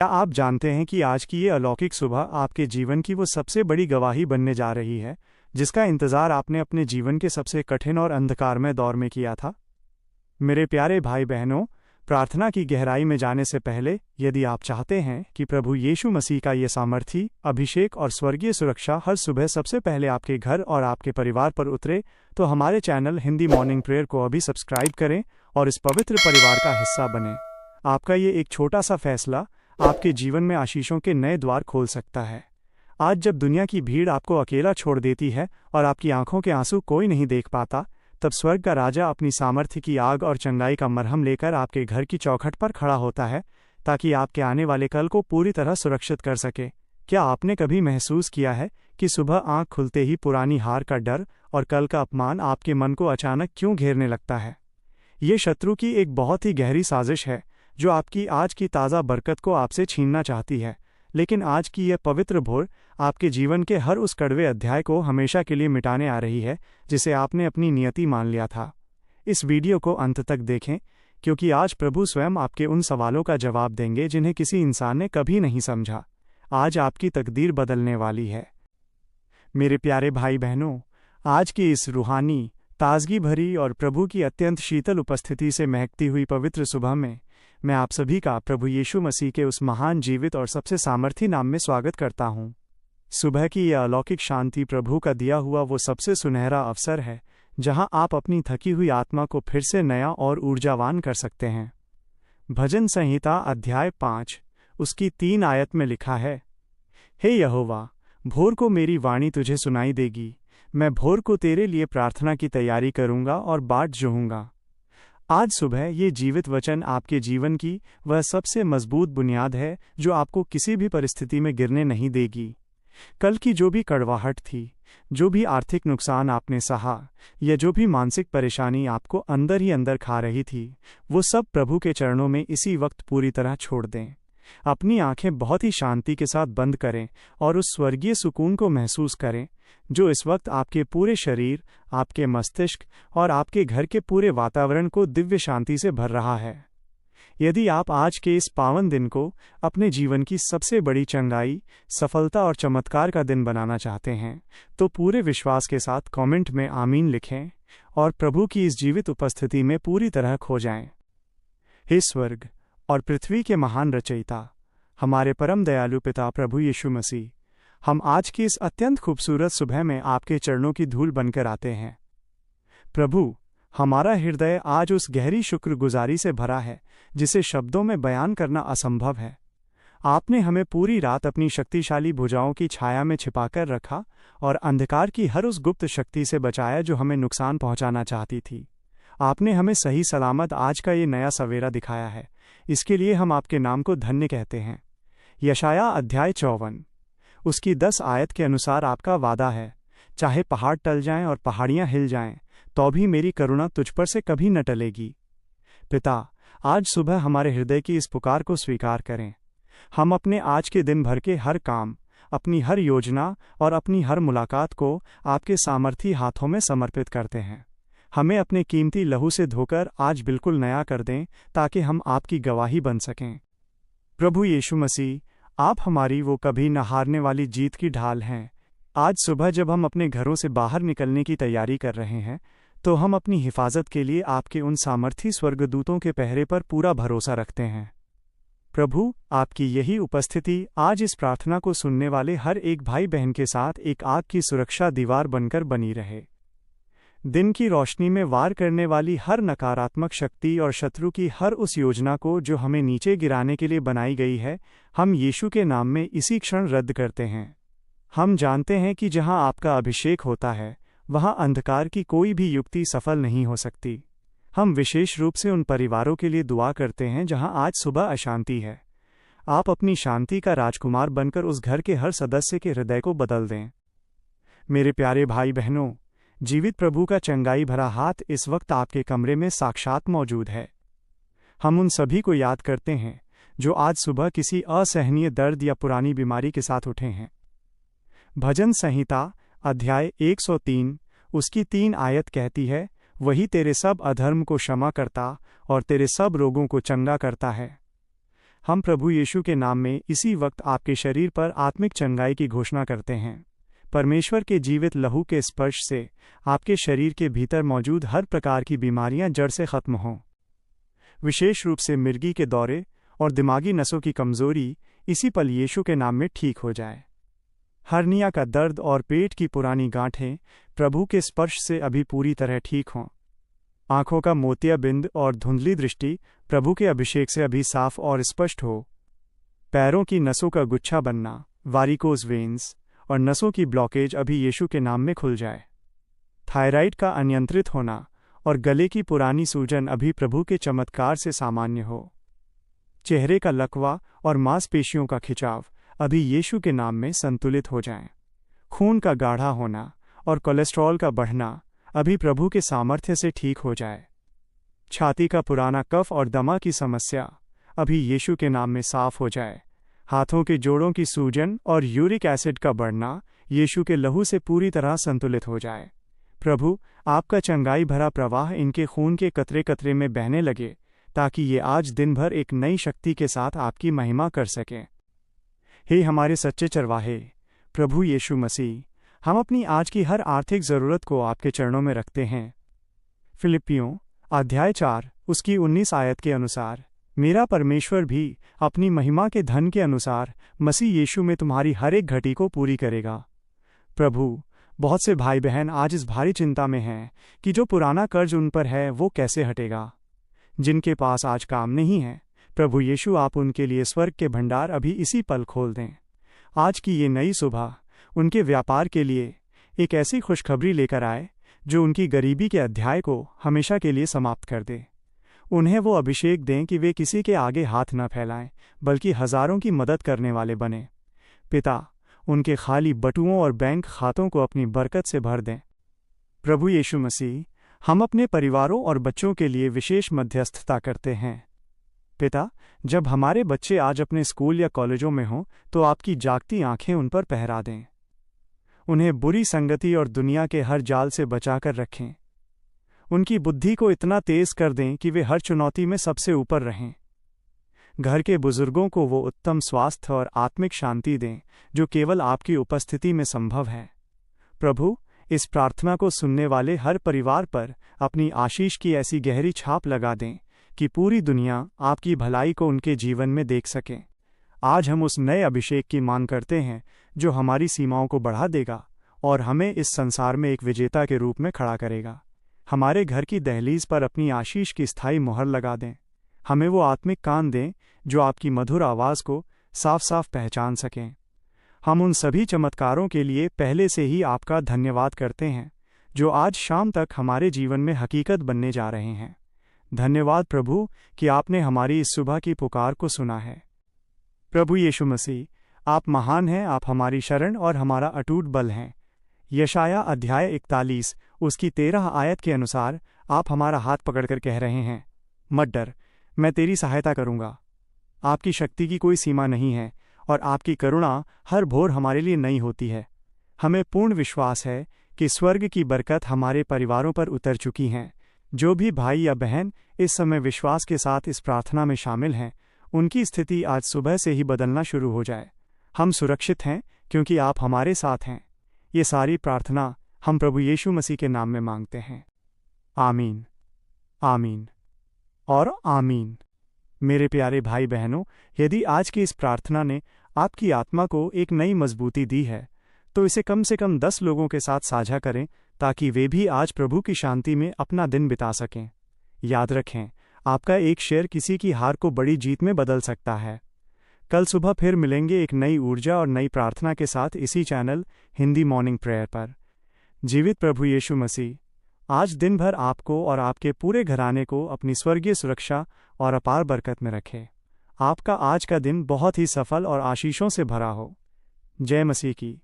क्या आप जानते हैं कि आज की ये अलौकिक सुबह आपके जीवन की वो सबसे बड़ी गवाही बनने जा रही है, जिसका इंतज़ार आपने अपने जीवन के सबसे कठिन और अंधकारमय दौर में किया था? मेरे प्यारे भाई बहनों, प्रार्थना की गहराई में जाने से पहले, यदि आप चाहते हैं कि प्रभु यीशु मसीह का ये सामर्थी अभिषेक और स्वर्गीय सुरक्षा हर सुबह सबसे पहले आपके घर और आपके परिवार पर उतरे, तो हमारे चैनल हिंदी मॉर्निंग प्रेयर को अभी सब्सक्राइब करें और इस पवित्र परिवार का हिस्सा बनें। आपका ये एक छोटा सा फैसला आपके जीवन में आशीषों के नए द्वार खोल सकता है। आज जब दुनिया की भीड़ आपको अकेला छोड़ देती है और आपकी आंखों के आंसू कोई नहीं देख पाता, तब स्वर्ग का राजा अपनी सामर्थ्य की आग और चंगाई का मरहम लेकर आपके घर की चौखट पर खड़ा होता है, ताकि आपके आने वाले कल को पूरी तरह सुरक्षित कर सके। क्या आपने कभी महसूस किया है कि सुबह आंख खुलते ही पुरानी हार का डर और कल का अपमान आपके मन को अचानक क्यों घेरने लगता है? ये शत्रु की एक बहुत ही गहरी साजिश है, जो आपकी आज की ताज़ा बरकत को आपसे छीनना चाहती है। लेकिन आज की यह पवित्र भोर आपके जीवन के हर उस कड़वे अध्याय को हमेशा के लिए मिटाने आ रही है, जिसे आपने अपनी नियति मान लिया था। इस वीडियो को अंत तक देखें, क्योंकि आज प्रभु स्वयं आपके उन सवालों का जवाब देंगे जिन्हें किसी इंसान ने कभी नहीं समझा। आज आपकी तकदीर बदलने वाली है। मेरे प्यारे भाई बहनों, आज की इस रूहानी, ताजगी भरी और प्रभु की अत्यंत शीतल उपस्थिति से महकती हुई पवित्र सुबह में मैं आप सभी का प्रभु यीशु मसीह के उस महान जीवित और सबसे सामर्थी नाम में स्वागत करता हूँ। सुबह की यह अलौकिक शांति प्रभु का दिया हुआ वो सबसे सुनहरा अवसर है, जहाँ आप अपनी थकी हुई आत्मा को फिर से नया और ऊर्जावान कर सकते हैं। भजन संहिता अध्याय 5 उसकी 3 आयत में लिखा है, हे यहोवा, भोर को मेरी वाणी तुझे सुनाई देगी। मैं भोर को तेरे लिए प्रार्थना की तैयारी करूँगा और बाट जोहूँगा। आज सुबह ये जीवित वचन आपके जीवन की वह सबसे मजबूत बुनियाद है, जो आपको किसी भी परिस्थिति में गिरने नहीं देगी। कल की जो भी कड़वाहट थी, जो भी आर्थिक नुकसान आपने सहा, या जो भी मानसिक परेशानी आपको अंदर ही अंदर खा रही थी, वो सब प्रभु के चरणों में इसी वक्त पूरी तरह छोड़ दें। अपनी आंखें बहुत ही शांति के साथ बंद करें और उस स्वर्गीय सुकून को महसूस करें, जो इस वक्त आपके पूरे शरीर, आपके मस्तिष्क और आपके घर के पूरे वातावरण को दिव्य शांति से भर रहा है। यदि आप आज के इस पावन दिन को अपने जीवन की सबसे बड़ी चंगाई, सफलता और चमत्कार का दिन बनाना चाहते हैं, तो पूरे विश्वास के साथ कमेंट में आमीन लिखें और प्रभु की इस जीवित उपस्थिति में पूरी तरह खो जाएं। हे स्वर्ग और पृथ्वी के महान रचयिता, हमारे परम दयालु पिता प्रभु यीशु मसीह, हम आज की इस अत्यंत खूबसूरत सुबह में आपके चरणों की धूल बनकर आते हैं। प्रभु, हमारा हृदय आज उस गहरी शुक्रगुजारी से भरा है जिसे शब्दों में बयान करना असंभव है। आपने हमें पूरी रात अपनी शक्तिशाली भुजाओं की छाया में छिपाकर रखा और अंधकार की हर उस गुप्त शक्ति से बचाया जो हमें नुकसान पहुंचाना चाहती थी। आपने हमें सही सलामत आज का ये नया सवेरा दिखाया है, इसके लिए हम आपके नाम को धन्य कहते हैं। यशाया अध्याय 54 उसकी 10 आयत के अनुसार आपका वादा है, चाहे पहाड़ टल जाएं और पहाड़ियां हिल जाएं, तो भी मेरी करुणा तुझ पर से कभी न टलेगी। पिता, आज सुबह हमारे हृदय की इस पुकार को स्वीकार करें। हम अपने आज के दिन भर के हर काम, अपनी हर योजना और अपनी हर मुलाकात को आपके सामर्थी हाथों में समर्पित करते हैं। हमें अपने कीमती लहू से धोकर आज बिल्कुल नया कर दें, ताकि हम आपकी गवाही बन सकें। प्रभु यीशु मसीह, आप हमारी वो कभी न हारने वाली जीत की ढाल हैं। आज सुबह जब हम अपने घरों से बाहर निकलने की तैयारी कर रहे हैं, तो हम अपनी हिफाजत के लिए आपके उन सामर्थी स्वर्गदूतों के पहरे पर पूरा भरोसा रखते हैं। प्रभु, आपकी यही उपस्थिति आज इस प्रार्थना को सुनने वाले हर एक भाई बहन के साथ एक आग की सुरक्षा दीवार बनकर बनी रहे। दिन की रोशनी में वार करने वाली हर नकारात्मक शक्ति और शत्रु की हर उस योजना को जो हमें नीचे गिराने के लिए बनाई गई है, हम यीशु के नाम में इसी क्षण रद्द करते हैं। हम जानते हैं कि जहां आपका अभिषेक होता है, वहां अंधकार की कोई भी युक्ति सफल नहीं हो सकती। हम विशेष रूप से उन परिवारों के लिए दुआ करते हैं जहां आज सुबह अशांति है। आप अपनी शांति का राजकुमार बनकर उस घर के हर सदस्य के हृदय को बदल दें। मेरे प्यारे भाई बहनों, जीवित प्रभु का चंगाई भरा हाथ इस वक्त आपके कमरे में साक्षात मौजूद है। हम उन सभी को याद करते हैं जो आज सुबह किसी असहनीय दर्द या पुरानी बीमारी के साथ उठे हैं। भजन संहिता अध्याय 103 उसकी 3 आयत कहती है, वही तेरे सब अधर्म को क्षमा करता और तेरे सब रोगों को चंगा करता है। हम प्रभु यीशु के नाम में इसी वक्त आपके शरीर पर आत्मिक चंगाई की घोषणा करते हैं। परमेश्वर के जीवित लहू के स्पर्श से आपके शरीर के भीतर मौजूद हर प्रकार की बीमारियां जड़ से खत्म हों। विशेष रूप से मिर्गी के दौरे और दिमागी नसों की कमजोरी इसी पल यीशु के नाम में ठीक हो जाए। हर्निया का दर्द और पेट की पुरानी गांठें प्रभु के स्पर्श से अभी पूरी तरह ठीक हों। आंखों का मोतियाबिंद और धुंधली दृष्टि प्रभु के अभिषेक से अभी साफ और स्पष्ट हो। पैरों की नसों का गुच्छा बनना, वारिकोज वेन्स और नसों की ब्लॉकेज अभी यीशु के नाम में खुल जाए। थायराइड का अनियंत्रित होना और गले की पुरानी सूजन अभी प्रभु के चमत्कार से सामान्य हो। चेहरे का लकवा और मांसपेशियों का खिंचाव अभी यीशु के नाम में संतुलित हो जाएं। खून का गाढ़ा होना और कोलेस्ट्रॉल का बढ़ना अभी प्रभु के सामर्थ्य से ठीक हो जाए। छाती का पुराना कफ और दमा की समस्या अभी यीशु के नाम में साफ हो जाए। हाथों के जोड़ों की सूजन और यूरिक एसिड का बढ़ना यीशु के लहू से पूरी तरह संतुलित हो जाए। प्रभु, आपका चंगाई भरा प्रवाह इनके खून के कतरे कतरे में बहने लगे, ताकि ये आज दिन भर एक नई शक्ति के साथ आपकी महिमा कर सकें। हे हमारे सच्चे चरवाहे, प्रभु यीशु मसीह, हम अपनी आज की हर आर्थिक ज़रूरत को आपके चरणों में रखते हैं। फिलिप्पियों अध्याय 4 उसकी 19 आयत के अनुसार, मेरा परमेश्वर भी अपनी महिमा के धन के अनुसार मसीह यीशु में तुम्हारी हर एक घटी को पूरी करेगा। प्रभु, बहुत से भाई बहन आज इस भारी चिंता में हैं कि जो पुराना कर्ज उन पर है वो कैसे हटेगा। जिनके पास आज काम नहीं है, प्रभु यीशु आप उनके लिए स्वर्ग के भंडार अभी इसी पल खोल दें। आज की ये नई सुबह उनके व्यापार के लिए एक ऐसी खुशखबरी लेकर आए जो उनकी गरीबी के अध्याय को हमेशा के लिए समाप्त कर दे। उन्हें वो अभिषेक दें कि वे किसी के आगे हाथ न फैलाएं, बल्कि हजारों की मदद करने वाले बने। पिता, उनके खाली बटुओं और बैंक खातों को अपनी बरकत से भर दें। प्रभु यीशु मसीह, हम अपने परिवारों और बच्चों के लिए विशेष मध्यस्थता करते हैं। पिता, जब हमारे बच्चे आज अपने स्कूल या कॉलेजों में हों तो आपकी जागती आंखें उन पर पहरा दें। उन्हें बुरी संगति और दुनिया के हर जाल से बचाकर रखें। उनकी बुद्धि को इतना तेज कर दें कि वे हर चुनौती में सबसे ऊपर रहें। घर के बुजुर्गों को वो उत्तम स्वास्थ्य और आत्मिक शांति दें जो केवल आपकी उपस्थिति में संभव है। प्रभु, इस प्रार्थना को सुनने वाले हर परिवार पर अपनी आशीष की ऐसी गहरी छाप लगा दें कि पूरी दुनिया आपकी भलाई को उनके जीवन में देख सके। आज हम उस नए अभिषेक की मांग करते हैं जो हमारी सीमाओं को बढ़ा देगा और हमें इस संसार में एक विजेता के रूप में खड़ा करेगा। हमारे घर की दहलीज पर अपनी आशीष की स्थायी मोहर लगा दें। हमें वो आत्मिक कान दें जो आपकी मधुर आवाज़ को साफ साफ पहचान सकें। हम उन सभी चमत्कारों के लिए पहले से ही आपका धन्यवाद करते हैं जो आज शाम तक हमारे जीवन में हकीकत बनने जा रहे हैं। धन्यवाद प्रभु कि आपने हमारी इस सुबह की पुकार को सुना है। प्रभु यीशु मसीह, आप महान हैं, आप हमारी शरण और हमारा अटूट बल हैं। यशाया अध्याय 41 उसकी 13 आयत के अनुसार आप हमारा हाथ पकड़कर कह रहे हैं, मत डर, मैं तेरी सहायता करूँगा। आपकी शक्ति की कोई सीमा नहीं है और आपकी करुणा हर भोर हमारे लिए नई होती है। हमें पूर्ण विश्वास है कि स्वर्ग की बरकत हमारे परिवारों पर उतर चुकी हैं। जो भी भाई या बहन इस समय विश्वास के साथ इस प्रार्थना में शामिल हैं, उनकी स्थिति आज सुबह से ही बदलना शुरू हो जाए। हम सुरक्षित हैं क्योंकि आप हमारे साथ हैं। ये सारी प्रार्थना हम प्रभु यीशु मसीह के नाम में मांगते हैं। आमीन, आमीन और आमीन। मेरे प्यारे भाई बहनों, यदि आज की इस प्रार्थना ने आपकी आत्मा को एक नई मजबूती दी है तो इसे कम से कम 10 लोगों के साथ साझा करें ताकि वे भी आज प्रभु की शांति में अपना दिन बिता सकें। याद रखें, आपका एक शेयर किसी की हार को बड़ी जीत में बदल सकता है। कल सुबह फिर मिलेंगे एक नई ऊर्जा और नई प्रार्थना के साथ इसी चैनल हिंदी मॉर्निंग प्रेयर पर। जीवित प्रभु यीशु मसीह आज दिन भर आपको और आपके पूरे घराने को अपनी स्वर्गीय सुरक्षा और अपार बरकत में रखे। आपका आज का दिन बहुत ही सफल और आशीषों से भरा हो। जय मसीह की।